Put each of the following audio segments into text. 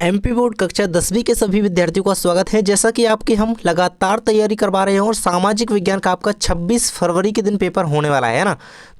MP board कक्षा 10वीं के सभी विद्यार्थियों का स्वागत है। जैसा कि आपकी हम लगातार तैयारी करवा रहे हैं और सामाजिक विज्ञान का आपका 26 फरवरी के दिन पेपर होने वाला है ना।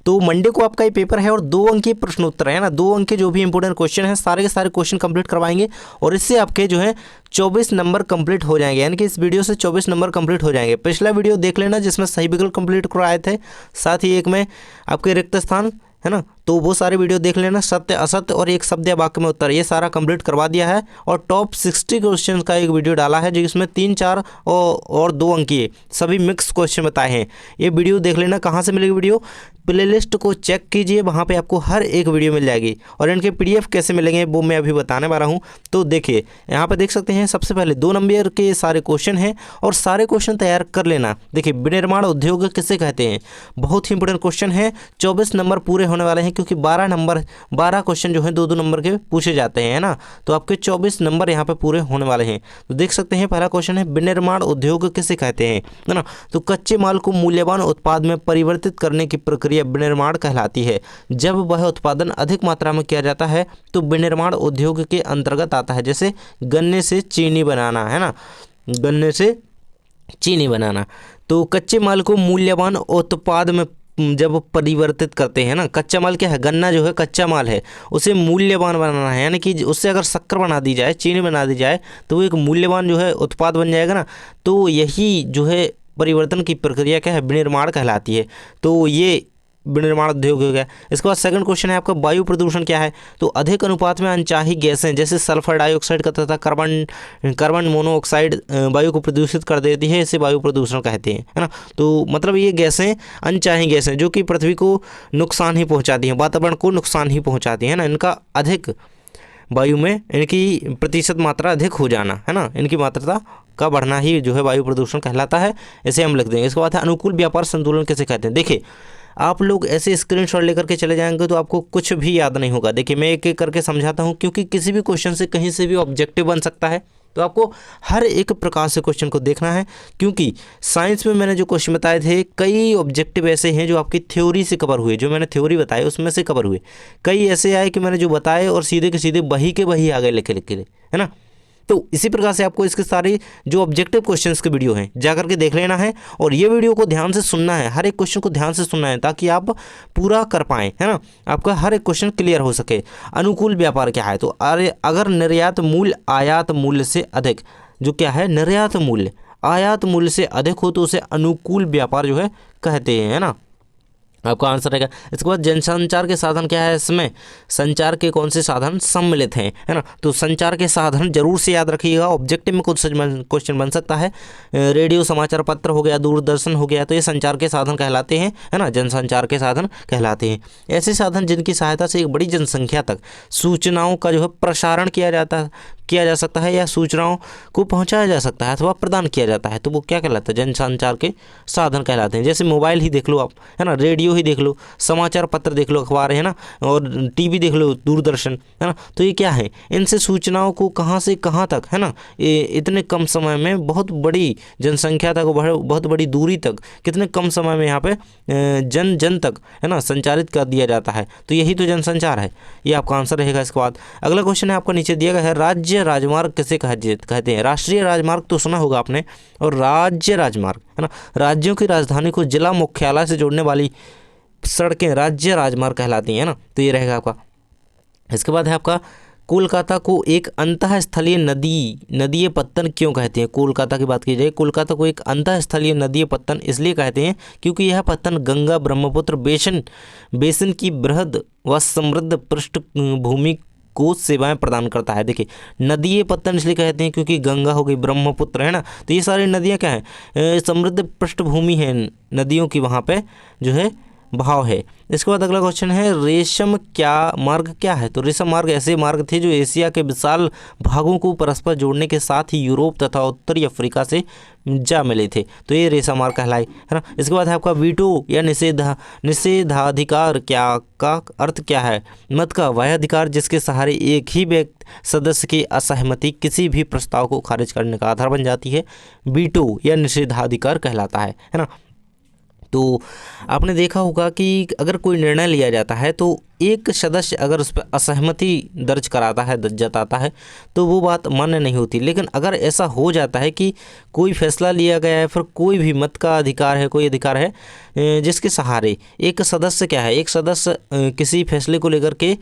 तो मंडे को आपका ये पेपर है और 2 अंक के प्रश्नोत्तर है ना। 2 अंक के जो भी इंपोर्टेंट क्वेश्चन है सारे के सारे क्वेश्चन कंप्लीट करवाएंगे और इससे आपके जो है 24 नंबर कंप्लीट हो जाएंगे, यानी कि इस वीडियो से 24 नंबर कंप्लीट हो जाएंगे। पिछला वीडियो देख लेना जिसमें सही विकल्प कंप्लीट करवाए थे, साथ ही एक में आपके रिक्त स्थान है ना, तो वो सारे वीडियो देख लेना। सत्य असत्य और एक शब्द या वाक्य में उत्तर, ये सारा कंप्लीट करवा दिया है। और टॉप 60 क्वेश्चन का एक वीडियो डाला है जिसमें 3, 4 और 2 अंकीय सभी मिक्स क्वेश्चन बताए हैं। ये वीडियो देख लेना। कहाँ से मिलेगी वीडियो? प्लेलिस्ट को चेक कीजिए, वहाँ पे आपको हर एक वीडियो मिल जाएगी। और इनके पीडीएफ कैसे मिलेंगे वो मैं अभी बताने वाला हूँ। तो देखिए यहाँ पे देख सकते हैं, सबसे पहले 2 नंबर के सारे क्वेश्चन हैं और सारे क्वेश्चन तैयार कर लेना। देखिए विनिर्माण उद्योग किसे कहते हैं, बहुत ही इंपोर्टेंट क्वेश्चन है। 24 नंबर पूरे होने वाले हैं क्योंकि 12 क्वेश्चन जो है 2-2 नंबर के पूछे जाते हैं, है ना। तो आपके 24 नंबर यहाँ पे पूरे होने वाले हैं। तो देख सकते हैं पहला क्वेश्चन है, विनिर्माण उद्योग किसे कहते हैं, है ना। तो कच्चे माल को मूल्यवान उत्पाद में परिवर्तित करने की प्रक्रिया विनिर्माण कहलाती है। जब वह उत्पादन अधिक मात्रा में किया जाता है तो विनिर्माण उद्योग के अंतर्गत आता है। जैसे गन्ने से चीनी बनाना, है ना, गन्ने से चीनी बनाना। तो कच्चे माल को मूल्यवान उत्पाद में जब परिवर्तित करते हैं ना, कच्चा माल क्या है, गन्ना जो है कच्चा माल है, उसे मूल्यवान बनाना है, यानी कि उससे अगर शक्कर बना दी जाए, चीनी बना दी जाए तो वो एक मूल्यवान जो है उत्पाद बन जाएगा ना। तो यही जो है परिवर्तन की प्रक्रिया क्या है, विनिर्माण कहलाती है। तो ये विनिर्माण उद्योग हो गया। इसके बाद सेकंड क्वेश्चन है आपका, वायु प्रदूषण क्या है। तो अधिक अनुपात में अनचाही गैसें जैसे सल्फर डाइऑक्साइड का तथा कार्बन मोनोऑक्साइड वायु को प्रदूषित कर देती है, इसे वायु प्रदूषण कहते हैं, है ना। तो मतलब ये गैसें अनचाही गैसें जो कि पृथ्वी को नुकसान ही पहुंचाती हैं, वातावरण को नुकसान ही पहुंचाती हैं ना, इनका अधिक वायु में इनकी प्रतिशत मात्रा अधिक हो जाना, है ना, इनकी मात्रा का बढ़ना ही जो है वायु प्रदूषण कहलाता है, इसे हम लिख देंगे। इसके बाद है अनुकूल व्यापार संतुलन किसे कहते हैं। देखिए आप लोग ऐसे स्क्रीनशॉट लेकर के चले जाएंगे तो आपको कुछ भी याद नहीं होगा। देखिए मैं एक एक करके समझाता हूँ क्योंकि किसी भी क्वेश्चन से कहीं से भी ऑब्जेक्टिव बन सकता है, तो आपको हर एक प्रकार से क्वेश्चन को देखना है। क्योंकि साइंस में मैंने जो क्वेश्चन बताए थे, कई ऑब्जेक्टिव ऐसे हैं जो आपकी थ्योरी से कवर हुए, जो मैंने थ्योरी बताई उसमें से कवर हुए। कई ऐसे आए कि मैंने जो बताए और सीधे के सीधे वही के वही आ गए लिखे लिखे, है ना। तो इसी प्रकार से आपको इसके सारे जो ऑब्जेक्टिव क्वेश्चंस के वीडियो हैं जा करके देख लेना है और ये वीडियो को ध्यान से सुनना है, हर एक क्वेश्चन को ध्यान से सुनना है ताकि आप पूरा कर पाएँ, है ना, आपका हर एक क्वेश्चन क्लियर हो सके। अनुकूल व्यापार क्या है, तो अगर निर्यात मूल्य आयात मूल्य से अधिक, जो क्या है निर्यात मूल्य आयात मूल्य से अधिक हो तो उसे अनुकूल व्यापार जो है कहते हैं, है ना, आपका आंसर रहेगा। इसके बाद जनसंचार के साधन क्या है, इसमें संचार के कौन से साधन सम्मिलित हैं, है ना। तो संचार के साधन जरूर से याद रखिएगा, ऑब्जेक्टिव में कुछ क्वेश्चन बन सकता है। रेडियो समाचार पत्र हो गया, दूरदर्शन हो गया, तो ये संचार के साधन कहलाते हैं, है ना, जनसंचार के साधन कहलाते हैं। ऐसे साधन जिनकी सहायता से एक बड़ी जनसंख्या तक सूचनाओं का जो है प्रसारण किया जा सकता है या सूचनाओं को पहुंचाया जा सकता है अथवा प्रदान किया जाता है, तो वो क्या कहलाता है, जनसंचार के साधन कहलाते हैं। जैसे मोबाइल ही देख लो आप, है ना, रेडियो ही देख लो, समाचार पत्र देख लो, अखबार है ना, और टीवी देख लो, दूरदर्शन, है ना। तो ये क्या है, इनसे सूचनाओं को कहाँ से कहाँ तक, है ना, इतने कम समय में बहुत बड़ी जनसंख्या तक, बहुत बड़ी दूरी तक कितने कम समय में यहाँ पे जन जन तक, है ना, संचारित कर दिया जाता है। तो यही तो जनसंचार है, ये आपका आंसर रहेगा। इसके बाद अगला क्वेश्चन है आपका नीचे दिया गया है, राज्य राजमार्ग किसे कहते हैं। राष्ट्रीय राजमार्ग तो सुना होगा आपने, और राज्य राजमार्ग, है ना, राज्यों की राजधानी को जिला मुख्यालय से जोड़ने वाली सड़कें राज्य राजमार्ग कहलाती हैं, ना। तो ये रहेगा आपका। इसके बाद है आपका, कोलकाता को एक अंतःस्थलीय नदीय पत्तन क्यों कहते हैं। कोलकाता की बात की जाए, कोलकाता को एक अंतःस्थलीय नदीय पत्तन इसलिए कहते हैं क्योंकि यह पत्तन गंगा ब्रह्मपुत्र बेसिन की बृहद व समृद्ध पृष्ठभूमि को सेवाएं प्रदान करता है। देखिए नदीय पत्तन इसलिए कहते हैं क्योंकि गंगा हो गई, ब्रह्मपुत्र, है ना, तो ये सारी नदियां क्या हैं, समृद्ध पृष्ठभूमि है नदियों की, वहाँ पे जो है भाव है। इसके बाद अगला क्वेश्चन है, रेशम मार्ग क्या है। तो रेशम मार्ग ऐसे मार्ग थे जो एशिया के विशाल भागों को परस्पर जोड़ने के साथ ही यूरोप तथा उत्तरी अफ्रीका से जा मिले थे, तो ये रेशम मार्ग कहलाए, है ना। इसके बाद है आपका, वीटो या निषेधाधिकार का अर्थ क्या है। मत का वह अधिकार जिसके सहारे एक ही व्यक्ति सदस्य की असहमति किसी भी प्रस्ताव को खारिज करने का आधार बन जाती है, वीटो या निषेधाधिकार कहलाता है ना। तो आपने देखा होगा कि अगर कोई निर्णय लिया जाता है तो एक सदस्य अगर उस पर असहमति दर्ज कराता है, जताता है, तो वो बात मान्य नहीं होती। लेकिन अगर ऐसा हो जाता है कि कोई फैसला लिया गया है, फिर कोई भी मत का अधिकार है, कोई अधिकार है जिसके सहारे एक सदस्य क्या है, एक सदस्य किसी फैसले को लेकर के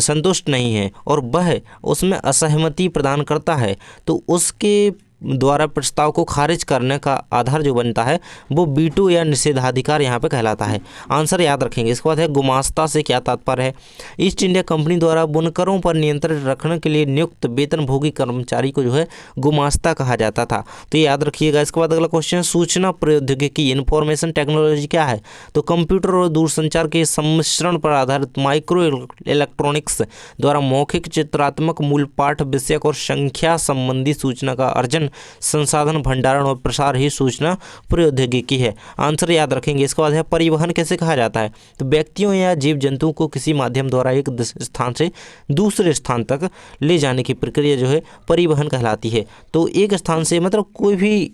संतुष्ट नहीं है और वह उसमें असहमति प्रदान करता है, तो उसके द्वारा प्रस्ताव को खारिज करने का आधार जो बनता है वो वीटो या निषेधाधिकार यहाँ पे कहलाता है। आंसर याद रखेंगे। इसके बाद है गुमास्ता से क्या तात्पर्य है। ईस्ट इंडिया कंपनी द्वारा बुनकरों पर नियंत्रण रखने के लिए नियुक्त वेतनभोगी कर्मचारी को जो है गुमास्ता कहा जाता था, तो ये याद रखिएगा। इसके बाद अगला क्वेश्चन, सूचना प्रौद्योगिकी इंफॉर्मेशन टेक्नोलॉजी क्या है। तो कंप्यूटर और दूरसंचार के सम्मिश्रण पर आधारित माइक्रो इलेक्ट्रॉनिक्स द्वारा मौखिक, चित्रात्मक, मूल पाठ विषयक और संख्या संबंधी सूचना का अर्जन, संसाधन, भंडारण और प्रसार ही सूचना प्रौद्योगिकी है। आंसर याद रखेंगे। इसके बाद है परिवहन कैसे कहा जाता है। तो व्यक्तियों या जीव जंतुओं को किसी माध्यम द्वारा एक स्थान से दूसरे स्थान तक ले जाने की प्रक्रिया जो है परिवहन कहलाती है। तो एक स्थान से मतलब कोई भी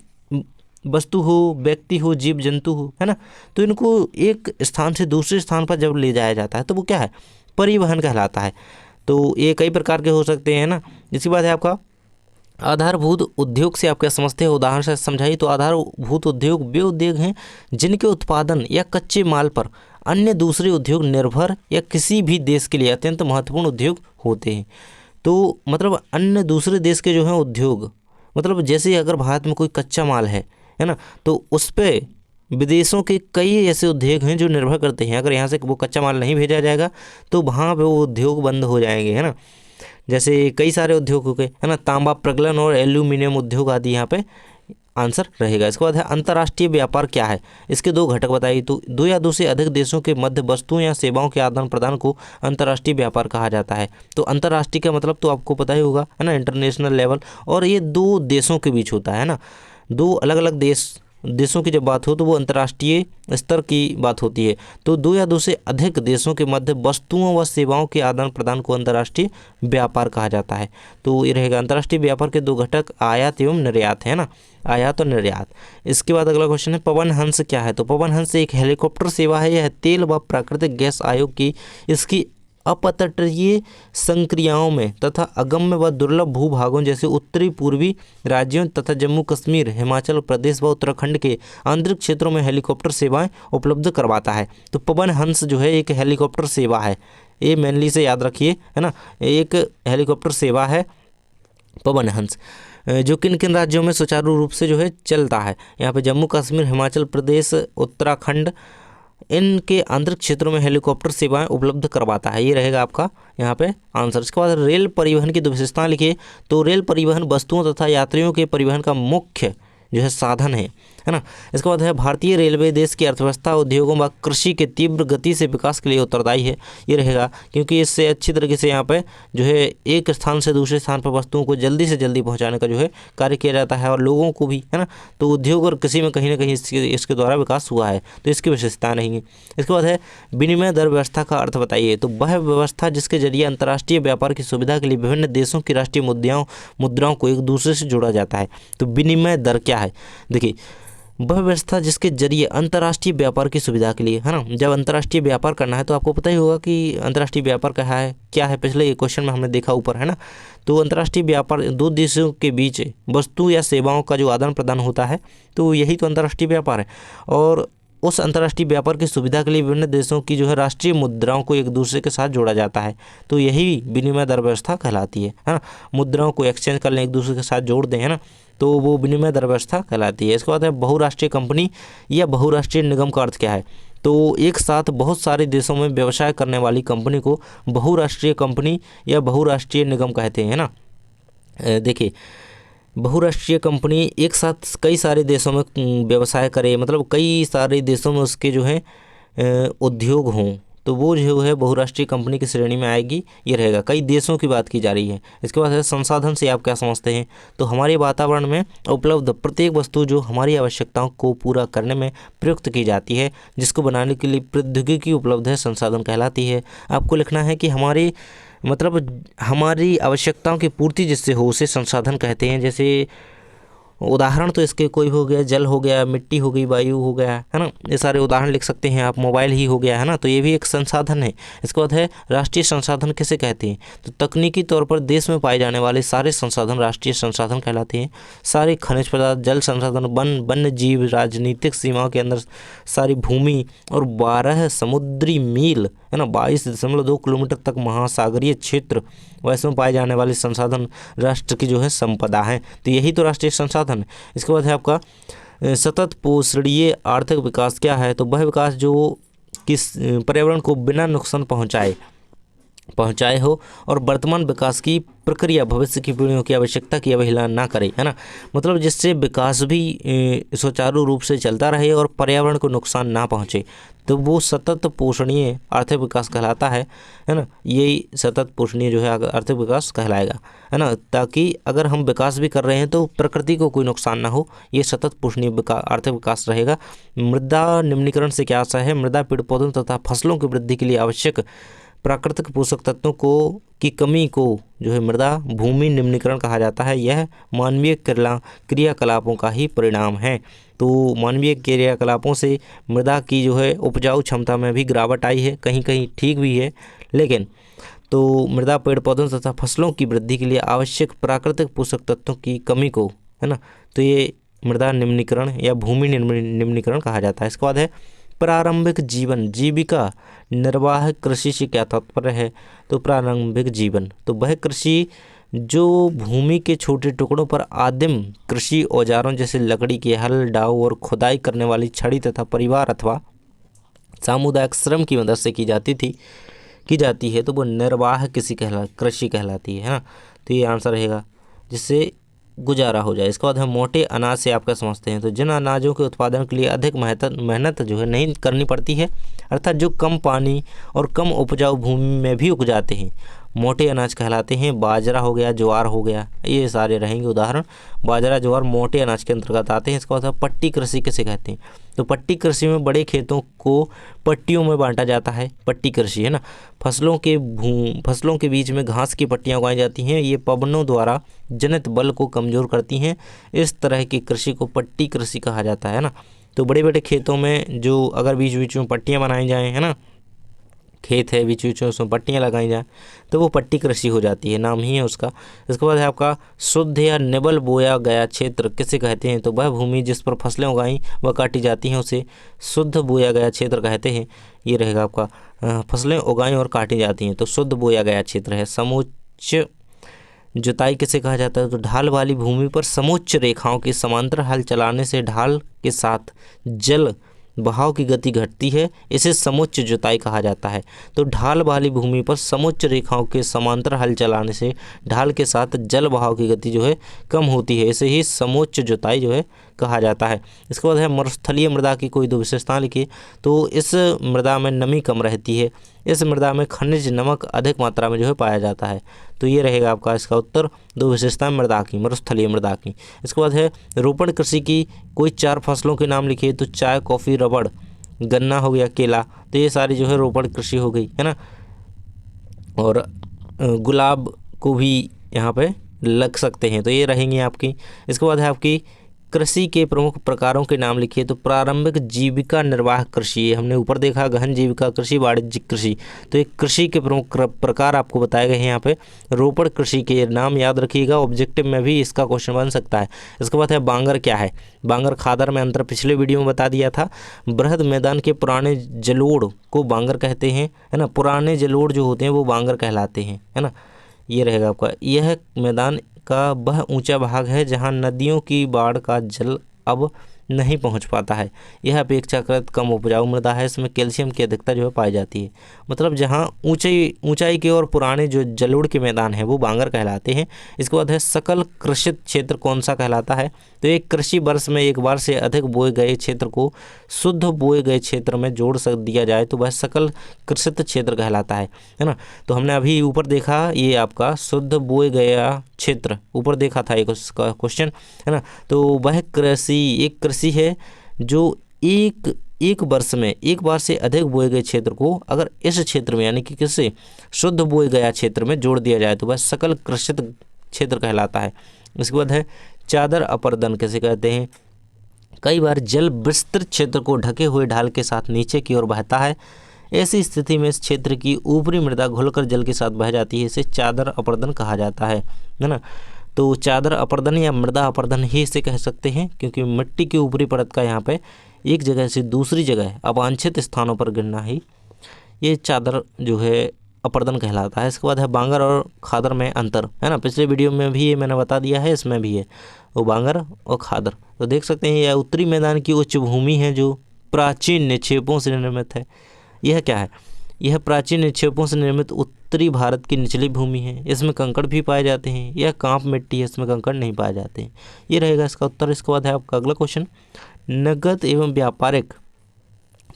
वस्तु हो, व्यक्ति हो, जीव जंतु हो, है ना, तो इनको एक स्थान से दूसरे स्थान पर जब ले जाया जाता है तो वो क्या है, परिवहन कहलाता है। तो ये कई प्रकार के हो सकते हैं ना। इसके बाद है आपका आधारभूत उद्योग से आप क्या समझते हैं, उदाहरण से समझाइए। तो आधारभूत उद्योग वे उद्योग हैं जिनके उत्पादन या कच्चे माल पर अन्य दूसरे उद्योग निर्भर या किसी भी देश के लिए अत्यंत महत्वपूर्ण उद्योग होते हैं। तो मतलब अन्य दूसरे देश के जो हैं उद्योग, मतलब जैसे अगर भारत में कोई कच्चा माल है ना, तो उस पर विदेशों के कई ऐसे उद्योग हैं जो निर्भर करते हैं। अगर यहाँ से वो कच्चा माल नहीं भेजा जाएगा तो वहाँ पे वो उद्योग बंद हो जाएंगे, है ना। जैसे कई सारे उद्योग हो गए, है ना, तांबा प्रगलन और एल्यूमिनियम उद्योग आदि यहाँ पे आंसर रहेगा। इसके बाद है अंतर्राष्ट्रीय व्यापार क्या है। इसके दो घटक बताइए। तो दो या दो से अधिक देशों के मध्य वस्तुओं या सेवाओं के आदान प्रदान को अंतर्राष्ट्रीय व्यापार कहा जाता है। तो अंतर्राष्ट्रीय का मतलब तो आपको पता ही होगा, है ना, इंटरनेशनल लेवल, और ये दो देशों के बीच होता है ना। दो अलग अलग देशों की जब बात हो तो वो अंतर्राष्ट्रीय स्तर की बात होती है। तो दो या दो से अधिक देशों के मध्य वस्तुओं व सेवाओं के आदान प्रदान को अंतर्राष्ट्रीय व्यापार कहा जाता है। तो ये रहेगा अंतर्राष्ट्रीय व्यापार के दो घटक, आयात एवं निर्यात, है ना, आयात और निर्यात। इसके बाद अगला क्वेश्चन है पवन हंस क्या है। तो पवन हंस एक हेलीकॉप्टर सेवा है। यह तेल व प्राकृतिक गैस आयोग की इसकी अपतटीय संक्रियाओं में तथा अगम्य व दुर्लभ भूभागों जैसे उत्तरी पूर्वी राज्यों तथा जम्मू कश्मीर, हिमाचल प्रदेश व उत्तराखंड के आंतरिक क्षेत्रों में हेलीकॉप्टर सेवाएं उपलब्ध करवाता है। तो पवन हंस जो है एक हेलीकॉप्टर सेवा है, ये मेनली से याद रखिए, है ना, एक हेलीकॉप्टर सेवा है पवन हंस, जो किन किन राज्यों में सुचारू रूप से जो है चलता है। यहाँ पे जम्मू कश्मीर, हिमाचल प्रदेश, उत्तराखंड, इनके आंतरिक क्षेत्रों में हेलीकॉप्टर सेवाएं उपलब्ध करवाता है। ये रहेगा आपका यहाँ पे आंसर। इसके बाद रेल परिवहन की दो विशेषताएं लिखिए। तो रेल परिवहन वस्तुओं तथा यात्रियों के परिवहन का मुख्य जो है साधन है ना। इसके बाद है भारतीय रेलवे देश की अर्थव्यवस्था, उद्योगों व कृषि के तीव्र गति से विकास के लिए उत्तरदायी है। ये रहेगा क्योंकि इससे अच्छी तरीके से यहाँ पे जो है एक स्थान से दूसरे स्थान पर वस्तुओं को जल्दी से जल्दी पहुँचाने का जो है कार्य किया जाता है, और लोगों को भी, है ना। तो उद्योग और कृषि में कहीं ना कहीं इसके द्वारा विकास हुआ है, तो इसकी विशेषता नहीं है। इसके बाद है विनिमय दर व्यवस्था का अर्थ बताइए। तो वह व्यवस्था जिसके जरिए अंतर्राष्ट्रीय व्यापार की सुविधा के लिए विभिन्न देशों की राष्ट्रीय मुद्राओं को एक दूसरे से जोड़ा जाता है। तो विनिमय दर क्या है, देखिए, वह व्यवस्था जिसके जरिए अंतर्राष्ट्रीय व्यापार की सुविधा के लिए, है ना, जब अंतर्राष्ट्रीय व्यापार करना है तो आपको पता ही होगा कि अंतर्राष्ट्रीय व्यापार क्या है पिछले क्वेश्चन में हमने देखा ऊपर, है ना। तो अंतर्राष्ट्रीय व्यापार दो देशों के बीच वस्तु या सेवाओं का जो आदान प्रदान होता है, तो यही तो अंतर्राष्ट्रीय व्यापार है। और उस अंतर्राष्ट्रीय व्यापार की सुविधा के लिए विभिन्न देशों की जो है राष्ट्रीय मुद्राओं को एक दूसरे के साथ जोड़ा जाता है, तो यही विनिमय दर व्यवस्था कहलाती है ना। मुद्राओं को एक्सचेंज कर लें, एक दूसरे के साथ जोड़ दें, है ना, तो वो विनिमय दर व्यवस्था कहलाती है। इसके बाद है बहुराष्ट्रीय कंपनी या बहुराष्ट्रीय निगम का अर्थ क्या है। तो एक साथ बहुत सारे देशों में व्यवसाय करने वाली कंपनी को बहुराष्ट्रीय कंपनी या बहुराष्ट्रीय निगम कहते हैं ना। देखिए, बहुराष्ट्रीय कंपनी एक साथ कई सारे देशों में व्यवसाय करे, मतलब कई सारे देशों में उसके जो है उद्योग हों, तो वो जो है बहुराष्ट्रीय कंपनी की श्रेणी में आएगी। ये रहेगा, कई देशों की बात की जा रही है। इसके बाद है संसाधन से आप क्या समझते हैं। तो हमारे वातावरण में उपलब्ध प्रत्येक वस्तु जो हमारी आवश्यकताओं को पूरा करने में प्रयुक्त की जाती है, जिसको बनाने के लिए प्रौद्योगिकी उपलब्ध है, संसाधन कहलाती है। आपको लिखना है कि हमारी आवश्यकताओं की पूर्ति जिससे हो उसे संसाधन कहते हैं। जैसे उदाहरण तो इसके कोई हो गया, जल हो गया, मिट्टी हो गई, वायु हो गया, है ना, ये सारे उदाहरण लिख सकते हैं आप। मोबाइल ही हो गया, है ना, तो ये भी एक संसाधन है। इसके बाद है राष्ट्रीय संसाधन किसे कहते हैं, तो तकनीकी तौर पर देश में पाए जाने वाले सारे संसाधन राष्ट्रीय संसाधन कहलाते हैं। सारे खनिज पदार्थ, जल संसाधन, वन्य जीव, राजनीतिक सीमाओं के अंदर सारी भूमि और 12 समुद्री मील, है ना, 22.2 किलोमीटर तक महासागरीय क्षेत्र, वैसे में पाए जाने वाले संसाधन राष्ट्र की जो है संपदा है। तो यही तो राष्ट्रीय संसाधन है। इसके बाद है आपका सतत पोषणीय आर्थिक विकास क्या है, तो वह विकास जो किस पर्यावरण को बिना नुकसान पहुंचाए हो और वर्तमान विकास की प्रक्रिया भविष्य की पीढ़ियों की आवश्यकता की अवहेलना ना करे, है ना, मतलब जिससे विकास भी सुचारू रूप से चलता रहे और पर्यावरण को नुकसान ना पहुंचे, तो वो सतत पोषणीय आर्थिक विकास कहलाता है ना। यही सतत पोषणीय जो है आर्थिक विकास कहलाएगा, है ना, ताकि अगर हम विकास भी कर रहे हैं तो प्रकृति को कोई नुकसान ना हो, ये सतत पोषणीय आर्थिक विकास रहेगा। मृदा निम्नीकरण से क्या आशा है, मृदा पेड़ पौधों तथा फसलों की वृद्धि के लिए आवश्यक प्राकृतिक पोषक तत्वों की कमी को जो है मृदा भूमि निम्नीकरण कहा जाता है। यह मानवीय क्रियाकलापों का ही परिणाम है। तो मानवीय क्रियाकलापों से मृदा की जो है उपजाऊ क्षमता में भी गिरावट आई है, कहीं कहीं ठीक भी है, लेकिन तो मृदा पेड़ पौधों तथा फसलों की वृद्धि के लिए आवश्यक प्राकृतिक पोषक तत्वों की कमी को, है ना, तो ये मृदा निम्नीकरण या भूमि निम्नीकरण कहा जाता है। इसके बाद है प्रारंभिक जीवन जीविका निर्वाह कृषि से क्या तात्पर्य है, तो प्रारंभिक जीवन तो वह कृषि जो भूमि के छोटे टुकड़ों पर आदिम कृषि औजारों जैसे लकड़ी के हल, डाव और खुदाई करने वाली छड़ी तथा परिवार अथवा सामुदायिक श्रम की मदद से की जाती है, तो वो निर्वाह कृषि कहलाती है ना। तो ये आंसर रहेगा जिससे गुजारा हो जाए। इसके बाद हम मोटे अनाज से आप क्या समझते हैं, तो जिन अनाजों के उत्पादन के लिए अधिक मेहनत जो है नहीं करनी पड़ती है, अर्थात जो कम पानी और कम उपजाऊ भूमि में भी उग जाते हैं, मोटे अनाज कहलाते हैं। बाजरा हो गया, ज्वार हो गया, ये सारे रहेंगे उदाहरण। बाजरा ज्वार मोटे अनाज के अंतर्गत आते हैं। इसके बाद पट्टी कृषि किसे कहते हैं, तो पट्टी कृषि में बड़े खेतों को पट्टियों में बांटा जाता है, पट्टी कृषि, है ना। फसलों के बीच में घास की पट्टियाँ उगाई जाती हैं, ये पवनों द्वारा जनित बल को कमज़ोर करती हैं। इस तरह की कृषि को पट्टी कृषि कहा जाता है ना। तो बड़े बड़े खेतों में जो अगर बीच बीच में पट्टियाँ बनाई जाएँ, है ना, खेत है बीच बीच में उसमें पट्टियाँ लगाई जाएँ, तो वो पट्टी कृषि हो जाती है, नाम ही है उसका। इसके बाद है आपका शुद्ध या निबल बोया गया क्षेत्र किसे कहते हैं, तो वह भूमि जिस पर फसलें उगाई व काटी जाती हैं उसे शुद्ध बोया गया क्षेत्र कहते हैं। ये रहेगा आपका फसलें उगाई और काटी जाती हैं तो शुद्ध बोया गया क्षेत्र है। समोच्च जुताई किसे कहा जाता है, तो ढाल वाली भूमि पर समोच्च रेखाओं के समांतर हल चलाने से ढाल के साथ जल बहाव की गति घटती है, इसे समोच्च जुताई कहा जाता है। तो ढाल वाली भूमि पर समोच्च रेखाओं के समांतर हल चलाने से ढाल के साथ जल बहाव की गति जो है कम होती है, इसे ही समोच्च जुताई जो है कहा जाता है। इसके बाद है मरुस्थलीय मृदा की कोई दो विशेषताएं लिखिए, तो इस मृदा में नमी कम रहती है, इस मृदा में खनिज नमक अधिक मात्रा में जो है पाया जाता है। तो ये रहेगा आपका इसका उत्तर, दो विशेषताएं मृदा की, मरुस्थलीय मृदा की। इसके बाद है रोपण कृषि की कोई 4 फसलों के नाम लिखिए, तो चाय, कॉफ़ी, रबड़, गन्ना हो गया, केला, तो ये सारी जो है रोपण कृषि हो गई, है ना। और गुलाब को भी यहाँ पे लग सकते हैं, तो ये रहेंगी आपकी। इसके बाद है आपकी कृषि के प्रमुख प्रकारों के नाम लिखिए, तो प्रारंभिक जीविका निर्वाह कृषि, हमने ऊपर देखा गहन जीविका कृषि, वाणिज्यिक कृषि, तो एक कृषि के प्रमुख प्रकार आपको बताए गए हैं यहाँ पे। रोपण कृषि के नाम याद रखिएगा, ऑब्जेक्टिव में भी इसका क्वेश्चन बन सकता है। इसके बाद है बांगर क्या है, बांगर खादर में अंतर पिछले वीडियो में बता दिया था। बृहद मैदान के पुराने जलोढ़ को बांगर कहते हैं, है ना, पुराने जलोढ़ जो होते हैं वो बांगर कहलाते हैं, है ना। ये रहेगा आपका, यह मैदान का वह ऊंचा भाग है जहां नदियों की बाढ़ का जल अब नहीं पहुंच पाता है। यह अपेक्षाकृत कम उपजाऊ मृदा है, इसमें कैल्शियम की अधिकता जो है पाई जाती है। मतलब जहां ऊंचाई के और पुराने जो जलोढ़ के मैदान हैं वो बांगर कहलाते हैं। इसके बाद है सकल कृषित क्षेत्र कौन सा कहलाता है, तो एक कृषि वर्ष में एक बार से अधिक बोए गए क्षेत्र को शुद्ध बोए गए क्षेत्र में जोड़ दिया जाए तो वह सकल कृषित क्षेत्र कहलाता है ना। तो हमने अभी ऊपर देखा ये आपका शुद्ध बोए गया क्षेत्र ऊपर देखा था एक उसका क्वेश्चन, है ना। तो वह एक कृषि है जो एक वर्ष में एक बार से अधिक बोए गए क्षेत्र को अगर इस क्षेत्र में यानी कि किससे शुद्ध बोए गया क्षेत्र में जोड़ दिया जाए तो वह सकल कृषित क्षेत्र कहलाता है। इसके बाद है चादर अपर्दन किसे कहते हैं? कई बार जल विस्तृत क्षेत्र को ढके हुए ढाल के साथ नीचे की ओर बहता है। ऐसी स्थिति में इस क्षेत्र की ऊपरी मृदा घुलकर जल के साथ बह जाती है, इसे चादर अपर्दन कहा जाता है ना। तो चादर अपर्दन या मृदा अपर्दन ही इसे कह सकते हैं, क्योंकि मिट्टी की ऊपरी परत का यहाँ पे एक जगह से दूसरी जगह अवांछित स्थानों पर गिरना ही ये चादर जो है अपर्दन कहलाता है। इसके बाद है बांगर और खादर में अंतर, है ना। पिछले वीडियो में भी ये मैंने बता दिया है, इसमें भी है वो बांगर और खादर। तो देख सकते हैं यह उत्तरी मैदान की उच्च भूमि है जो प्राचीन निक्षेपों से निर्मित है। यह क्या है? यह प्राचीन निक्षेपों से निर्मित उत्तरी भारत की निचली भूमि है। इसमें कंकड़ भी पाए जाते हैं। यह कांप मिट्टी है, इसमें कंकड़ नहीं पाए जाते हैं। ये रहेगा इसका उत्तर। इसके बाद है आपका अगला क्वेश्चन, नगद एवं व्यापारिक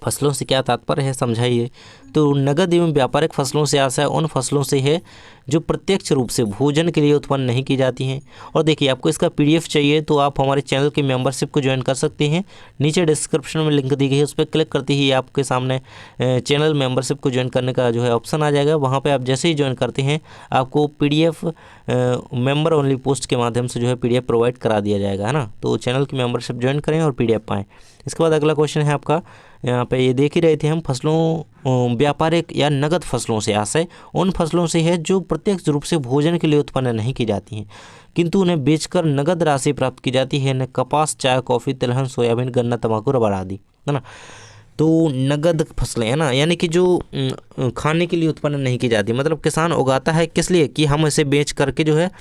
फसलों से क्या तात्पर्य है, समझाइए। तो नगद एवं व्यापारिक फसलों से आशय उन फसलों से है जो प्रत्यक्ष रूप से भोजन के लिए उत्पन्न नहीं की जाती हैं। और देखिए, आपको इसका पीडीएफ चाहिए तो आप हमारे चैनल की मेंबरशिप को ज्वाइन कर सकते हैं। नीचे डिस्क्रिप्शन में लिंक दी गई है, उस पर क्लिक करते ही आपके सामने चैनल मेंबरशिप को ज्वाइन करने का जो है ऑप्शन आ जाएगा। वहाँ पर आप जैसे ही ज्वाइन करते हैं आपको पीडीएफ मेंबर ओनली पोस्ट के माध्यम से जो है पीडीएफ प्रोवाइड करा दिया जाएगा, है ना। तो चैनल की मेंबरशिप ज्वाइन करें और पीडीएफ पाएँ। इसके बाद अगला क्वेश्चन है आपका, यहाँ पे ये देख ही रहे थे हम, फसलों व्यापारिक या नगद फसलों से आशय उन फसलों से है जो प्रत्यक्ष रूप से भोजन के लिए उत्पन्न नहीं की जाती हैं किंतु उन्हें बेचकर नगद राशि प्राप्त की जाती है। इन्हें कपास, चाय, कॉफ़ी, तिलहन, सोयाबीन, गन्ना, तंबाकू, रबर आदि, है ना। तो नगद फसलें, है ना, यानी कि जो खाने के लिए उत्पन्न नहीं की जाती, मतलब किसान उगाता है किस लिए कि हम इसे बेच करके जो है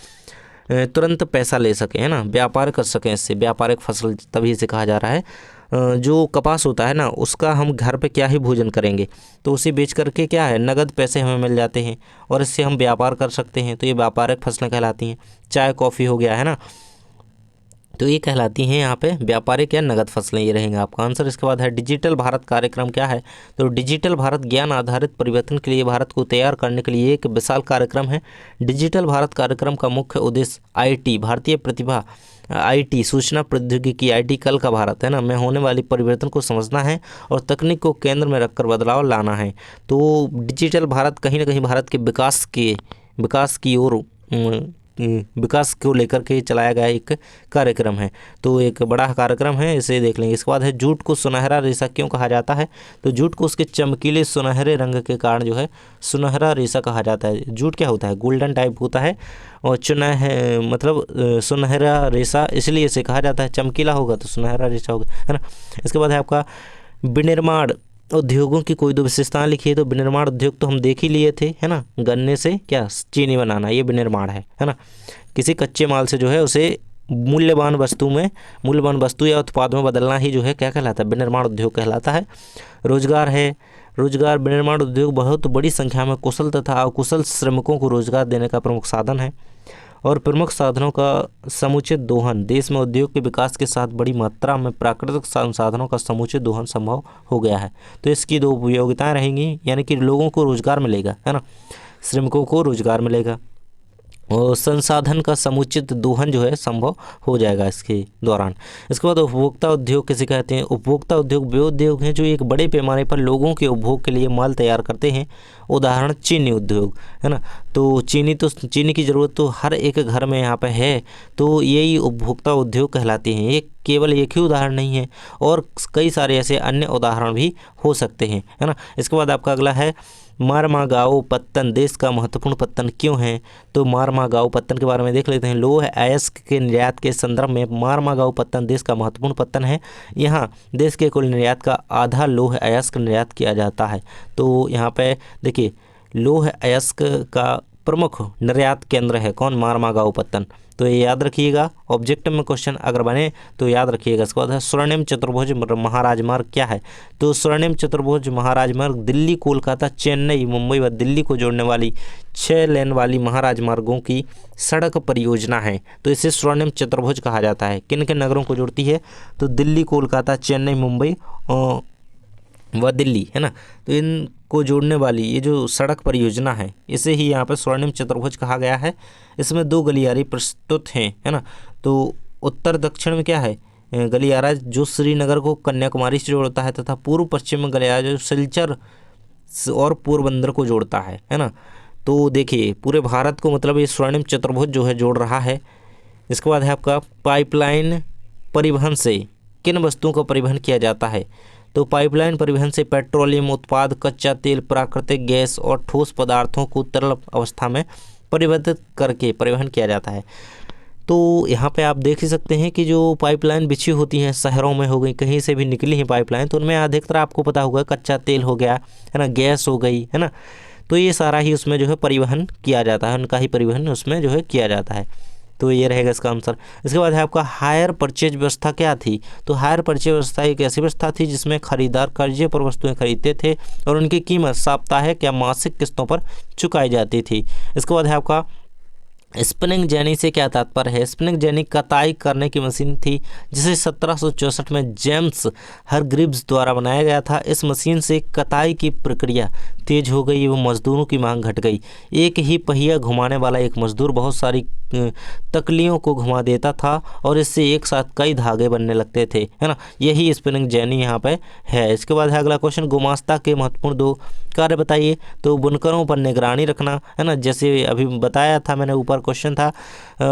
तुरंत पैसा ले सकें, है ना, व्यापार कर सकें। इससे व्यापारिक फसल तभी इसे कहा जा रहा है। जो कपास होता है ना, उसका हम घर पे क्या ही भोजन करेंगे, तो उसे बेच करके क्या है नगद पैसे हमें मिल जाते हैं और इससे हम व्यापार कर सकते हैं। तो ये व्यापारिक फसलें कहलाती हैं। चाय, कॉफ़ी हो गया, है ना, तो ये कहलाती हैं यहाँ पे व्यापारिक या नगद फसलें। ये रहेंगे आपका आंसर। इसके बाद है डिजिटल भारत कार्यक्रम क्या है? तो डिजिटल भारत ज्ञान आधारित परिवर्तन के लिए भारत को तैयार करने के लिए एक विशाल कार्यक्रम है। डिजिटल भारत कार्यक्रम का मुख्य उद्देश्य आईटी, भारतीय प्रतिभा, आईटी, सूचना प्रौद्योगिकी, आईटी कल का भारत, है ना, में होने वाली परिवर्तन को समझना है और तकनीक को केंद्र में रखकर बदलाव लाना है। तो डिजिटल भारत कहीं ना कहीं भारत के विकास की ओर विकास को लेकर के चलाया गया एक कार्यक्रम है। तो एक बड़ा कार्यक्रम है, इसे देख लेंगे। इसके बाद है जूट को सुनहरा रेशा क्यों कहा जाता है? तो जूट को उसके चमकीले सुनहरे रंग के कारण जो है सुनहरा रेशा कहा जाता है। जूट क्या होता है? गोल्डन टाइप होता है और मतलब सुनहरा रेशा इसलिए इसे कहा जाता है। चमकीला होगा तो सुनहरा रेशा होगा, है ना। इसके बाद है आपका विनिर्माण उद्योगों की कोई दो विशेषताएं लिखी है। तो विनिर्माण उद्योग तो हम देख ही लिए थे, है ना, गन्ने से क्या चीनी बनाना, ये विनिर्माण है ना। किसी कच्चे माल से जो है उसे मूल्यवान वस्तु या उत्पाद में बदलना ही जो है क्या कहलाता है? विनिर्माण उद्योग कहलाता है। रोजगार है, रोजगार विनिर्माण उद्योग बहुत बड़ी संख्या में कुशल तथा अकुशल श्रमिकों को रोजगार देने का प्रमुख साधन है और प्रमुख साधनों का समुचित दोहन। देश में उद्योग के विकास के साथ बड़ी मात्रा में प्राकृतिक संसाधनों का समुचित दोहन संभव हो गया है। तो इसकी दो उपयोगिताएं रहेंगी, यानी कि लोगों को रोजगार मिलेगा, है ना, श्रमिकों को रोजगार मिलेगा और संसाधन का समुचित दोहन जो है संभव हो जाएगा इसके दौरान। इसके बाद उपभोक्ता उद्योग किसे कहते हैं? उपभोक्ता उद्योग वे उद्योग हैं जो एक बड़े पैमाने पर लोगों के उपभोग के लिए माल तैयार करते हैं। उदाहरण चीनी उद्योग, है ना। तो चीनी की ज़रूरत तो हर एक घर में यहाँ पे है, तो यही उपभोक्ता उद्योग कहलाते हैं। ये केवल एक ही उदाहरण नहीं है और कई सारे ऐसे अन्य उदाहरण भी हो सकते हैं, है ना। इसके बाद आपका अगला है मारमागाओ पत्तन देश का महत्वपूर्ण पत्तन क्यों है? तो मारमागाओ पत्तन के बारे में देख लेते हैं। लौह अयस्क के निर्यात के संदर्भ में मारमागाओ पत्तन देश का महत्वपूर्ण पत्तन है। यहाँ देश के कुल निर्यात का आधा लौह अयस्क निर्यात किया जाता है। तो यहाँ पे देखिए लौह अयस्क का प्रमुख निर्यात केंद्र है कौन? मारमागाओ पत्तन। तो ये याद रखिएगा, ऑब्जेक्टिव में क्वेश्चन अगर बने तो याद रखिएगा। इसके बाद है स्वर्णिम चतुर्भुज महाराजमार्ग क्या है? तो स्वर्णिम चतुर्भुज महाराजमार्ग दिल्ली, कोलकाता, चेन्नई, मुंबई व दिल्ली को जोड़ने वाली 6 लेन वाली महाराजमार्गों की सड़क परियोजना है। तो इसे स्वर्णिम चतुर्भुज कहा जाता है। किन किन नगरों को जोड़ती है? तो दिल्ली, कोलकाता, चेन्नई, मुंबई व दिल्ली, है ना। तो इनको जोड़ने वाली ये जो सड़क परियोजना है इसे ही यहाँ पर स्वर्णिम चतुर्भुज कहा गया है। इसमें 2 गलियारे प्रस्तुत हैं, है ना। तो उत्तर दक्षिण में क्या है? गलियारा जो श्रीनगर को कन्याकुमारी से जोड़ता है तथा पूर्व पश्चिम में गलियारा जो सिलचर और पोरबंदर को जोड़ता है ना। तो देखिए पूरे भारत को मतलब ये स्वर्णिम चतुर्भुज जो है जोड़ रहा है। इसके बाद है आपका पाइपलाइन परिवहन से किन वस्तुओं का परिवहन किया जाता है। तो पाइपलाइन परिवहन से पेट्रोलियम उत्पाद, कच्चा तेल, प्राकृतिक गैस और ठोस पदार्थों को तरल अवस्था में परिवर्तित करके परिवहन किया जाता है। तो यहाँ पे आप देख ही सकते हैं कि जो पाइपलाइन बिछी होती हैं शहरों में हो गई, कहीं से भी निकली है पाइपलाइन, तो उनमें अधिकतर आपको पता होगा कच्चा तेल हो गया है ना, गैस हो गई है ना, तो ये सारा ही उसमें जो है परिवहन किया जाता है, उनका ही परिवहन उसमें जो है किया जाता है। तो ये रहेगा इसका आंसर। इसके बाद है आपका हायर परचेज व्यवस्था क्या थी। तो हायर परचेज व्यवस्था एक ऐसी व्यवस्था थी जिसमें खरीदार कर्जे पर वस्तुएं खरीदते थे और उनकी कीमत साप्ताहिक या मासिक किस्तों पर चुकाई जाती थी। इसके बाद है आपका स्पिनिंग जेनी से क्या तात्पर्य है। स्पिनिंग जेनी कताई करने की मशीन थी जिसे 1764 में जेम्स हरग्रीव्स द्वारा बनाया गया था। इस मशीन से कताई की प्रक्रिया तेज हो गई एवं मजदूरों की मांग घट गई। एक ही पहिया घुमाने वाला एक मजदूर बहुत सारी तकलियों को घुमा देता था और इससे एक साथ कई धागे बनने लगते थे, है ना, यही स्पिनिंग जेनी यहाँ पे है। इसके बाद है अगला क्वेश्चन, गुमास्ता के महत्वपूर्ण 2 कार्य बताइए। तो बुनकरों पर निगरानी रखना, है ना, जैसे अभी बताया था मैंने, ऊपर क्वेश्चन था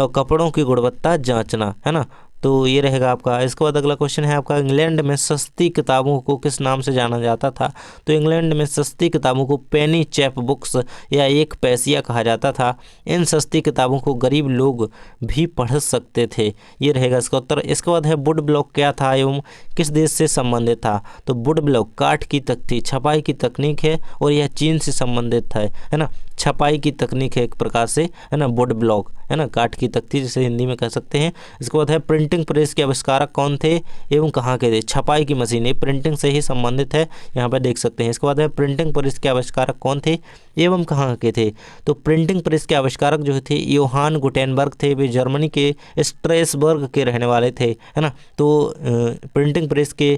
कपड़ों की गुणवत्ता जांचना, है ना, तो ये रहेगा आपका। इसके बाद अगला क्वेश्चन है आपका, इंग्लैंड में सस्ती किताबों को किस नाम से जाना जाता था। तो इंग्लैंड में सस्ती किताबों को पेनी चैप बुक्स या 1 पैसिया कहा जाता था। इन सस्ती किताबों को गरीब लोग भी पढ़ सकते थे, ये रहेगा इसका उत्तर। इसके बाद है वुड ब्लॉक क्या था एवं किस देश से संबंधित था। तो वुड ब्लॉक काठ की तख्ती, छपाई की तकनीक है और यह चीन से संबंधित है ना, छपाई की तकनीक है एक प्रकार से, है ना, वुड ब्लॉक, है ना, काठ की तख्ती जिसे हिंदी में कह सकते हैं। इसके बाद है प्रिंटिंग प्रेस के आविष्कारक कौन थे एवं कहाँ के थे। छपाई की मशीन, ये प्रिंटिंग से ही संबंधित है, यहाँ पर देख सकते हैं। इसके बाद है प्रिंटिंग प्रेस के आविष्कारक कौन थे एवं कहाँ के थे। तो प्रिंटिंग प्रेस के आविष्कारक जो थे योहान गुटेनबर्ग थे, वे जर्मनी के स्ट्रेसबर्ग के रहने वाले थे, है ना। तो प्रिंटिंग प्रेस के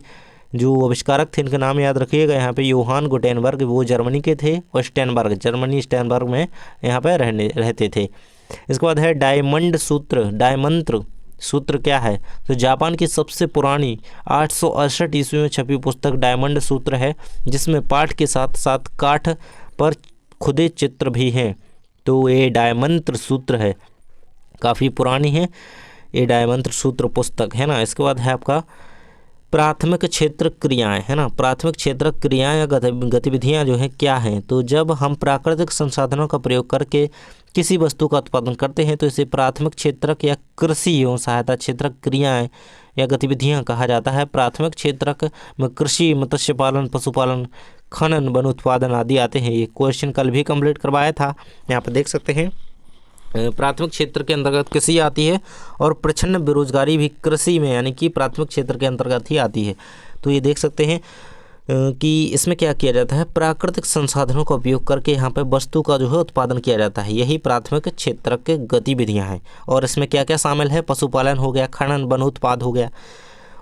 जो आविष्कारक थे इनका नाम याद रखिएगा यहाँ पे, योहान गुटेनबर्ग, वो जर्मनी के थे, और स्टेनबर्ग, जर्मनी स्टेनबर्ग में यहाँ पे रहते थे। इसके बाद है डायमंड सूत्र, डायमंत्र सूत्र क्या है। तो जापान की सबसे पुरानी 868 ईस्वी में छपी पुस्तक डायमंड सूत्र है, जिसमें पाठ के साथ साथ काठ पर खुदे चित्र भी हैं। तो ये डायमंत्र सूत्र है, काफ़ी पुरानी है ये डायमंत्र सूत्र पुस्तक, है ना। इसके बाद है आपका प्राथमिक क्षेत्र क्रियाएं, है ना, प्राथमिक क्षेत्र क्रियाएं या गतिविधियां जो हैं क्या हैं। तो जब हम प्राकृतिक संसाधनों का प्रयोग करके किसी वस्तु का उत्पादन करते हैं तो इसे प्राथमिक क्षेत्रक या कृषि एवं सहायता क्षेत्रक क्रियाएं या गतिविधियां कहा जाता है। प्राथमिक क्षेत्रक में कृषि, मत्स्य पालन, पशुपालन, खनन, वन उत्पादन आदि आते हैं। ये क्वेश्चन कल भी कंप्लीट करवाया था, यहाँ पर देख सकते हैं। प्राथमिक क्षेत्र के अंतर्गत कृषि आती है और प्रच्छन्न बेरोजगारी भी कृषि में यानी कि प्राथमिक क्षेत्र के अंतर्गत ही आती है। तो ये देख सकते हैं कि इसमें क्या किया जाता है, प्राकृतिक संसाधनों का उपयोग करके यहाँ पे वस्तु का जो है उत्पादन किया जाता है, यही प्राथमिक क्षेत्र के गतिविधियाँ हैं। और इसमें क्या क्या शामिल है, पशुपालन हो गया, खनन, वन उत्पाद हो गया,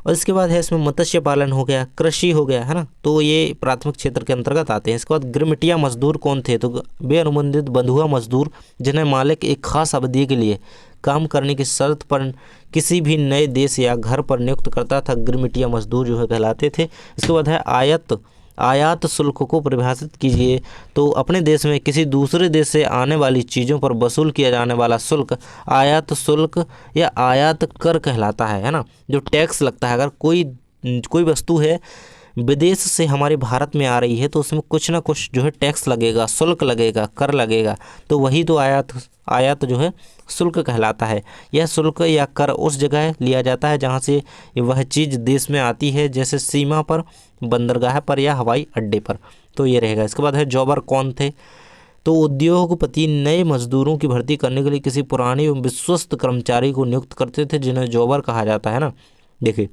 और इसके बाद है इसमें मत्स्य पालन हो गया, कृषि हो गया, है ना, तो ये प्राथमिक क्षेत्र के अंतर्गत आते हैं। इसके बाद गिरमिटिया मजदूर कौन थे। तो वे अनुबंधित बंधुआ मजदूर जिन्हें मालिक एक खास अवधि के लिए काम करने की शर्त पर किसी भी नए देश या घर पर नियुक्त करता था, गिरमिटिया मजदूर जो है कहलाते थे। इसके बाद है आयात शुल्क को परिभाषित कीजिए। तो अपने देश में किसी दूसरे देश से आने वाली चीज़ों पर वसूल किया जाने वाला शुल्क आयात शुल्क या आयात कर कहलाता है ना, जो टैक्स लगता है। अगर कोई वस्तु है विदेश से हमारे भारत में आ रही है तो उसमें कुछ ना कुछ जो है टैक्स लगेगा, शुल्क लगेगा, कर लगेगा, तो वही तो आयात जो है शुल्क कहलाता है। यह शुल्क या कर उस जगह लिया जाता है जहाँ से वह चीज़ देश में आती है, जैसे सीमा पर, बंदरगाह पर या हवाई अड्डे पर। तो ये रहेगा। इसके बाद है जॉबर कौन थे। तो उद्योगपति नए मजदूरों की भर्ती करने के लिए किसी पुराने एवं विश्वस्त कर्मचारी को नियुक्त करते थे, जिन्हें जॉबर कहा जाता है ना। देखिए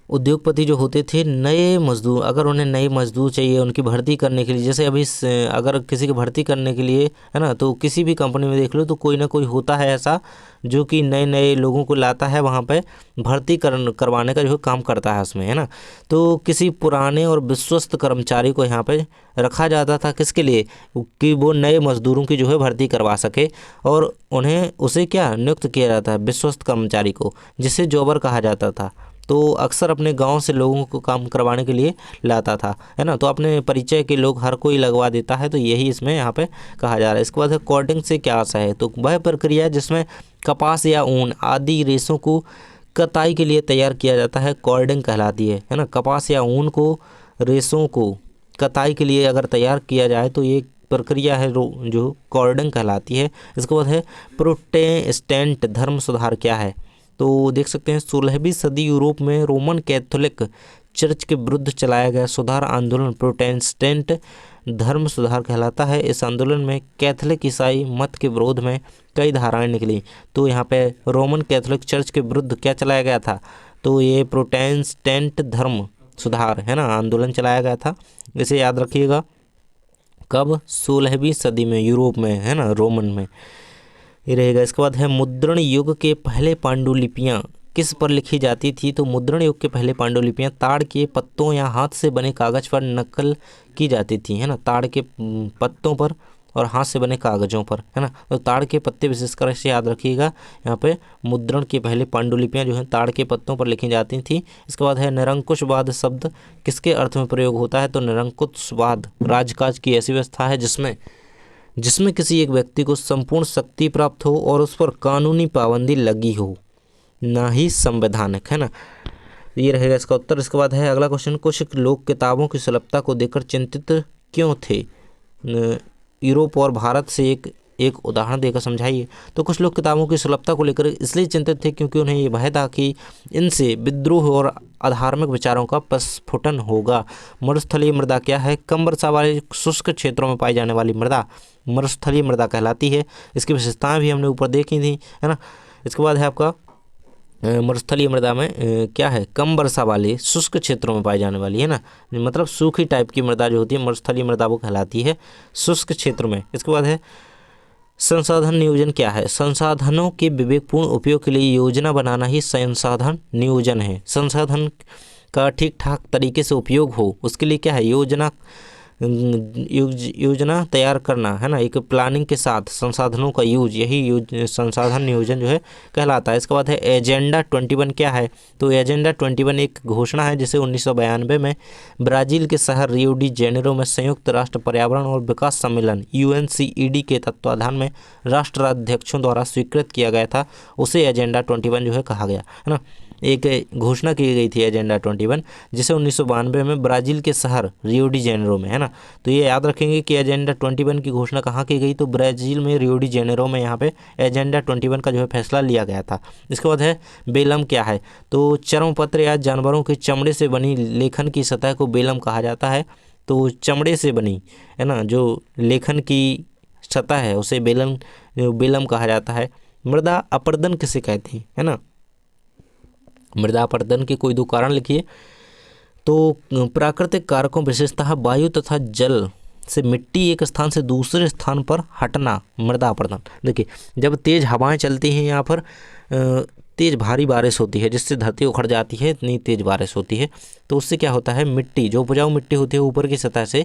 उद्योगपति जो होते थे, नए मजदूर, अगर उन्हें नए मजदूर चाहिए उनकी भर्ती करने के लिए, जैसे अभी अगर किसी की भर्ती करने के लिए, है ना, तो किसी भी कंपनी में देख लो तो कोई ना कोई होता है ऐसा जो कि नए नए लोगों को लाता है, वहाँ पे भर्ती करवाने का जो काम करता है उसमें, है ना। तो किसी पुराने और विश्वस्त कर्मचारी को यहाँ पे रखा जाता था, किसके लिए, कि वो नए मजदूरों की जो है भर्ती करवा सके, और उन्हें उसे क्या नियुक्त किया जाता है, विश्वस्त कर्मचारी को, जिसे जॉबर कहा जाता था। तो अक्सर अपने गांव से लोगों को काम करवाने के लिए लाता था, है ना। तो अपने परिचय के लोग हर कोई लगवा देता है, तो यही इसमें यहाँ पे कहा जा रहा है। इसके बाद है कॉर्डिंग से क्या आशा है, तो वह प्रक्रिया है जिसमें कपास या ऊन आदि रेशों को कताई के लिए तैयार किया जाता है, कॉर्डिंग कहलाती है ना। कपास या ऊन को रेशों को कताई के लिए अगर तैयार किया जाए तो ये प्रक्रिया है जो कॉर्डिंग कहलाती है। इसके बाद है प्रोटेस्टेंट धर्म सुधार क्या है, तो देख सकते हैं 16वीं सदी यूरोप में रोमन कैथोलिक चर्च के विरुद्ध चलाया गया सुधार आंदोलन प्रोटेस्टेंट धर्म सुधार कहलाता है। इस आंदोलन में कैथोलिक ईसाई मत के विरोध में कई धाराएं निकली। तो यहाँ पे रोमन कैथोलिक चर्च के विरुद्ध क्या चलाया गया था, तो ये प्रोटेस्टेंट धर्म सुधार है ना आंदोलन चलाया गया था। इसे याद रखिएगा, कब, 16वीं सदी में यूरोप में, है ना, रोमन में ये रहेगा। इसके बाद है मुद्रण युग के पहले पांडुलिपियाँ किस पर लिखी जाती थी, तो मुद्रण युग के पहले पांडुलिपियाँ ताड़ के पत्तों या हाथ से बने कागज पर नकल की जाती थी, है ना। ताड़ के पत्तों पर और हाथ से बने कागजों पर, है ना। तो ताड़ के पत्ते विशेषकर से याद रखिएगा, यहाँ पे मुद्रण के पहले पांडुलिपियाँ जो हैं ताड़ के पत्तों पर लिखी जाती थी। इसके बाद है निरंकुशवाद शब्द किसके अर्थ में प्रयोग होता है, तो निरंकुशवाद राजकाज की ऐसी व्यवस्था है जिसमें किसी एक व्यक्ति को संपूर्ण शक्ति प्राप्त हो और उस पर कानूनी पाबंदी लगी हो, ना ही संवैधानिक, है ना। ये रहेगा इसका उत्तर। इसके बाद है अगला क्वेश्चन, कुछ लोग किताबों की सुलभता को देखकर चिंतित क्यों थे, यूरोप और भारत से एक उदाहरण देकर समझाइए। तो कुछ लोग किताबों की सुलभता को लेकर इसलिए चिंतित थे क्योंकि उन्हें ये भय था कि इनसे विद्रोह और अधार्मिक विचारों का प्रस्फुटन होगा। मरुस्थलीय मृदा क्या है, कम वर्षा वाले शुष्क क्षेत्रों में पाई जाने वाली मृदा मरुस्थलीय मृदा कहलाती है। इसकी विशेषताएं भी हमने ऊपर देखी थी, है ना। इसके बाद है आपका मरुस्थलीय मृदा में क्या है, कम वर्षा वाले शुष्क क्षेत्रों में पाई जाने वाली, है ना, मतलब सूखी टाइप की मृदा जो होती है मरुस्थलीय मृदा वो कहलाती है शुष्क क्षेत्र में। इसके बाद है संसाधन नियोजन क्या है, संसाधनों के विवेकपूर्ण उपयोग के लिए योजना बनाना ही संसाधन नियोजन है। संसाधन का ठीक ठाक तरीके से उपयोग हो उसके लिए क्या है, योजना तैयार करना, है ना, एक प्लानिंग के साथ संसाधनों का यूज, यही संसाधन नियोजन जो है कहलाता है। इसके बाद है एजेंडा 21 क्या है, तो एजेंडा 21 एक घोषणा है जिसे 1992 में ब्राज़ील के शहर रियो डी जेनेरो में संयुक्त राष्ट्र पर्यावरण और विकास सम्मेलन UNCED के तत्वाधान में राष्ट्राध्यक्षों द्वारा स्वीकृत किया गया था। उसे एजेंडा 21 जो है कहा गया, है ना। एक घोषणा की गई थी एजेंडा 21 जिसे 1992 में ब्राज़ील के शहर रियो डी जेनेरो में, है ना। तो ये याद रखेंगे कि एजेंडा 21 की घोषणा कहाँ की गई, तो ब्राज़ील में रियो डी जेनेरो में यहाँ पे एजेंडा 21 का जो है फैसला लिया गया था। इसके बाद है बेलम क्या है, तो चर्मपत्र या जानवरों के चमड़े से बनी लेखन की सतह को बेलम कहा जाता है। तो चमड़े से बनी, है ना, जो लेखन की सतह है उसे बेलम कहा जाता है। मृदा अपरदन किसे कहते हैं, है ना, मृदा अपरदन के कोई दो कारण लिखिए। तो प्राकृतिक कारकों विशेषतः वायु तथा जल से मिट्टी एक स्थान से दूसरे स्थान पर हटना मृदा अपरदन। देखिए जब तेज़ हवाएं चलती हैं यहाँ पर तेज़ भारी बारिश होती है जिससे धरती उखड़ जाती है, इतनी तेज़ बारिश होती है, तो उससे क्या होता है, मिट्टी जो उपजाऊ मिट्टी होती है ऊपर की सतह से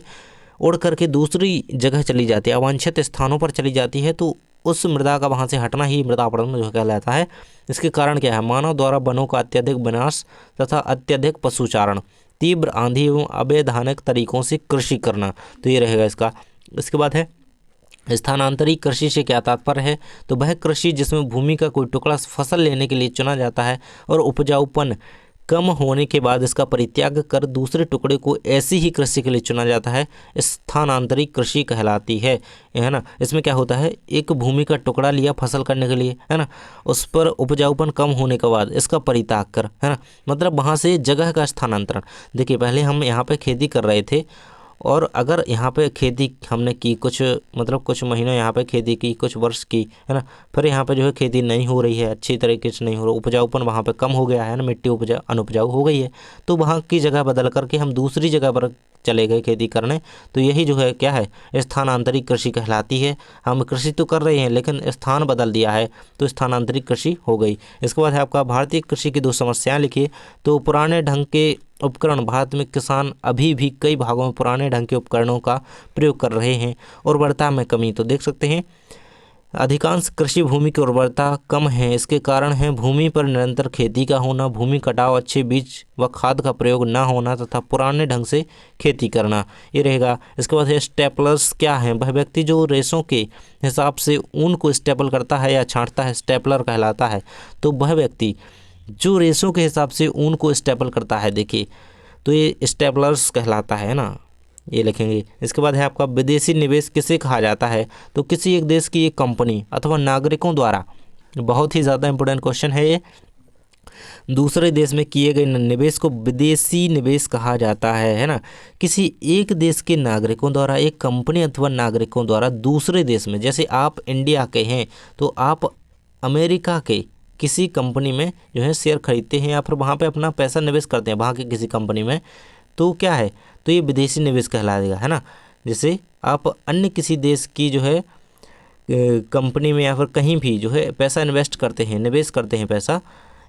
उड़ करके दूसरी जगह चली जाती है, अवांछित स्थानों पर चली जाती है। तो उस मृदा का वहाँ से हटना ही मृदा अपरदन जो कहलाता है। इसके कारण क्या है, मानव द्वारा वनों का अत्यधिक विनाश तथा अत्यधिक पशुचारण, तीव्र आंधी एवं अवैधानिक तरीकों से कृषि करना, तो ये रहेगा इसका। इसके बाद है स्थानांतरित कृषि से क्या तात्पर्य है, तो वह कृषि जिसमें भूमि का कोई टुकड़ा फसल लेने के लिए चुना जाता है और उपजाऊपन कम होने के बाद इसका परित्याग कर दूसरे टुकड़े को ऐसी ही कृषि के लिए चुना जाता है, स्थानांतरित कृषि कहलाती है ना। इसमें क्या होता है, एक भूमि का टुकड़ा लिया फसल करने के लिए, है ना, उस पर उपजाऊपन कम होने के बाद इसका परित्याग कर, है ना, मतलब वहाँ से जगह का स्थानांतरण। देखिए पहले हम यहाँ पे खेती कर रहे थे और अगर यहाँ पे खेती हमने की कुछ महीनों यहाँ पे खेती की, कुछ वर्ष की, है ना, फिर यहाँ पे जो है खेती नहीं हो रही है, अच्छी तरीके से नहीं हो रहा, उपजाऊपन वहाँ पे कम हो गया है ना, मिट्टी अनुपजाऊ हो गई है, तो वहाँ की जगह बदल करके हम दूसरी जगह पर चले गए खेती करने, तो यही जो है क्या है, स्थानांतरित कृषि कहलाती है। हम कृषि तो कर रहे हैं लेकिन स्थान बदल दिया है तो स्थानांतरित कृषि हो गई। इसके बाद है आपका भारतीय कृषि की दो समस्याएं लिखिए। तो पुराने ढंग के उपकरण, भारत में किसान अभी भी कई भागों में पुराने ढंग के उपकरणों का प्रयोग कर रहे हैं और वर्षा में कमी, तो देख सकते हैं अधिकांश कृषि भूमि की उर्वरता कम है, इसके कारण है भूमि पर निरंतर खेती का होना, भूमि कटाव, अच्छे बीज व खाद का प्रयोग न होना तथा पुराने ढंग से खेती करना, ये रहेगा। इसके बाद है स्टेपलर्स क्या है, वह व्यक्ति जो रेशों के हिसाब से ऊन को स्टेपल करता है या छांटता है, स्टेपलर कहलाता है। तो वह व्यक्ति जो रेशों के हिसाब से ऊन को स्टेपल करता है, देखिए तो ये स्टेपलर्स कहलाता है ना, ये लिखेंगे। इसके बाद है आपका विदेशी निवेश किसे कहा जाता है, तो किसी एक देश की एक कंपनी अथवा नागरिकों द्वारा, बहुत ही ज़्यादा इंपॉर्टेंट क्वेश्चन है ये, दूसरे देश में किए गए निवेश को विदेशी निवेश कहा जाता है ना। किसी एक देश के नागरिकों द्वारा, एक कंपनी अथवा नागरिकों द्वारा दूसरे देश में, जैसे आप इंडिया के हैं तो आप अमेरिका के किसी कंपनी में जो है शेयर खरीदते हैं या फिर वहाँ पे अपना पैसा निवेश करते हैं वहाँ की किसी कंपनी में, तो क्या है, तो ये विदेशी निवेश कहलाएगा, है ना। जैसे आप अन्य किसी देश की जो है कंपनी में या फिर कहीं भी जो है पैसा इन्वेस्ट करते हैं, निवेश करते हैं पैसा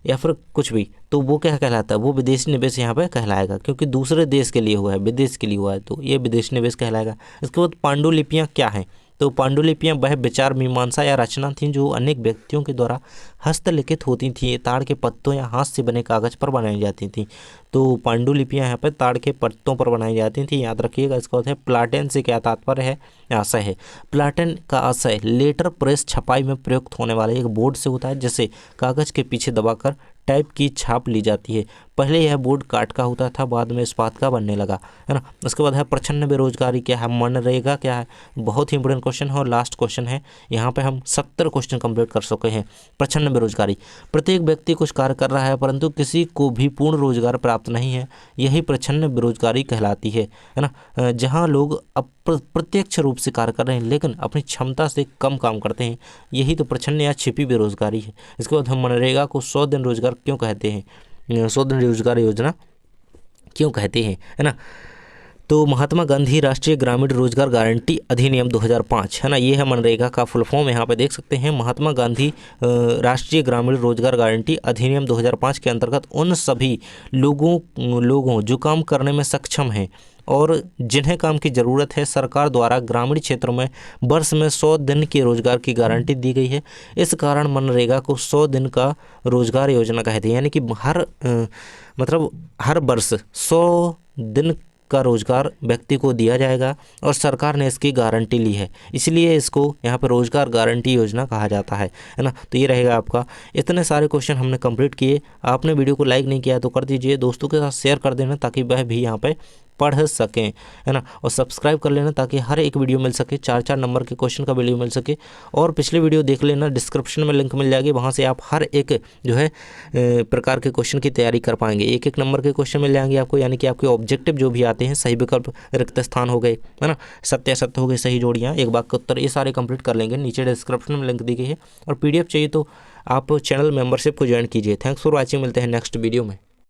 या फिर कुछ भी, तो वो क्या कहलाता है, वो विदेशी निवेश यहाँ पे कहलाएगा, क्योंकि दूसरे देश के लिए हुआ है, विदेश के लिए हुआ है, तो ये विदेशी निवेश कहलाएगा। इसके बाद पांडुलिपियाँ क्या हैं, तो पांडुलिपियाँ वह विचार मीमांसा या रचना थीं जो अनेक व्यक्तियों के द्वारा हस्तलिखित होती थीं। ये ताड़ के पत्तों या हाथ से बने कागज पर बनाई जाती थीं। तो पांडुलिपियाँ यहाँ पर ताड़ के पत्तों पर बनाई जाती थी, याद रखिएगा। इसका अर्थ है प्लाटेन से क्या तात्पर्य है, आशय है। प्लाटेन का आशय लेटर प्रेस छपाई में प्रयुक्त होने वाले एक बोर्ड से होता है, जिसे कागज के पीछे दबाकर टाइप की छाप ली जाती है। पहले यह बोर्ड काठ का होता था, बाद में इस्पात का बनने लगा, है ना। उसके बाद है प्रच्छन्न बेरोजगारी क्या है, मनरेगा क्या है, बहुत ही इंपॉर्टेंट क्वेश्चन है और लास्ट क्वेश्चन है। यहाँ पे हम 70 क्वेश्चन कंप्लीट कर सके हैं। प्रच्छन्न बेरोजगारी, प्रत्येक व्यक्ति कुछ कार्य कर रहा है परंतु किसी को भी पूर्ण रोजगार प्राप्त नहीं है, यही प्रच्छन्न बेरोजगारी कहलाती है ना। जहाँ लोग प्रत्यक्ष रूप से कार्य कर रहे हैं लेकिन अपनी क्षमता से कम काम करते हैं, यही तो प्रच्छन्न या छिपी बेरोजगारी है। इसके बाद हम मनरेगा को 100 दिन रोजगार क्यों कहते हैं, 100 दिन रोजगार योजना क्यों कहते हैं, है ना। तो महात्मा गांधी राष्ट्रीय ग्रामीण रोजगार गारंटी अधिनियम 2005, है ना, ये है मनरेगा का फुल फॉर्म, यहाँ पे देख सकते हैं। महात्मा गांधी राष्ट्रीय ग्रामीण रोजगार गारंटी अधिनियम 2005 के अंतर्गत उन सभी लोगों जो काम करने में सक्षम हैं और जिन्हें काम की ज़रूरत है, सरकार द्वारा ग्रामीण क्षेत्रों में वर्ष में 100 दिन के रोजगार की गारंटी दी गई है। इस कारण मनरेगा को 100 दिन का रोजगार योजना कहते हैं, यानी कि हर वर्ष 100 दिन का रोजगार व्यक्ति को दिया जाएगा और सरकार ने इसकी गारंटी ली है, इसलिए इसको यहाँ पर रोजगार गारंटी योजना कहा जाता है ना। तो ये रहेगा आपका। इतने सारे क्वेश्चन हमने कंप्लीट किए। आपने वीडियो को लाइक नहीं किया तो कर दीजिए, दोस्तों के साथ शेयर कर देना ताकि वह भी यहाँ पे पढ़ सकें, है ना। और सब्सक्राइब कर लेना ताकि हर एक वीडियो मिल सके, 4-4 नंबर के क्वेश्चन का वीडियो मिल सके। और पिछले वीडियो देख लेना, डिस्क्रिप्शन में लिंक मिल जाएगी, वहाँ से आप हर एक जो है प्रकार के क्वेश्चन की तैयारी कर पाएंगे। 1-1 नंबर के क्वेश्चन मिल जाएंगे आपको, यानी कि आपके ऑब्जेक्टिव जो भी आते हैं, सही विकल्प, रिक्त स्थान हो गए, है ना, सत्य असत्य हो गए, सही जोड़ियाँ, एक वाक्य उत्तर, ये सारे कंप्लीट कर लेंगे। नीचे डिस्क्रिप्शन में लिंक दी गई है। और PDF चाहिए तो आप चैनल मेंबरशिप को ज्वाइन कीजिए। थैंक्स फॉर वॉचिंग, मिलते हैं नेक्स्ट वीडियो में।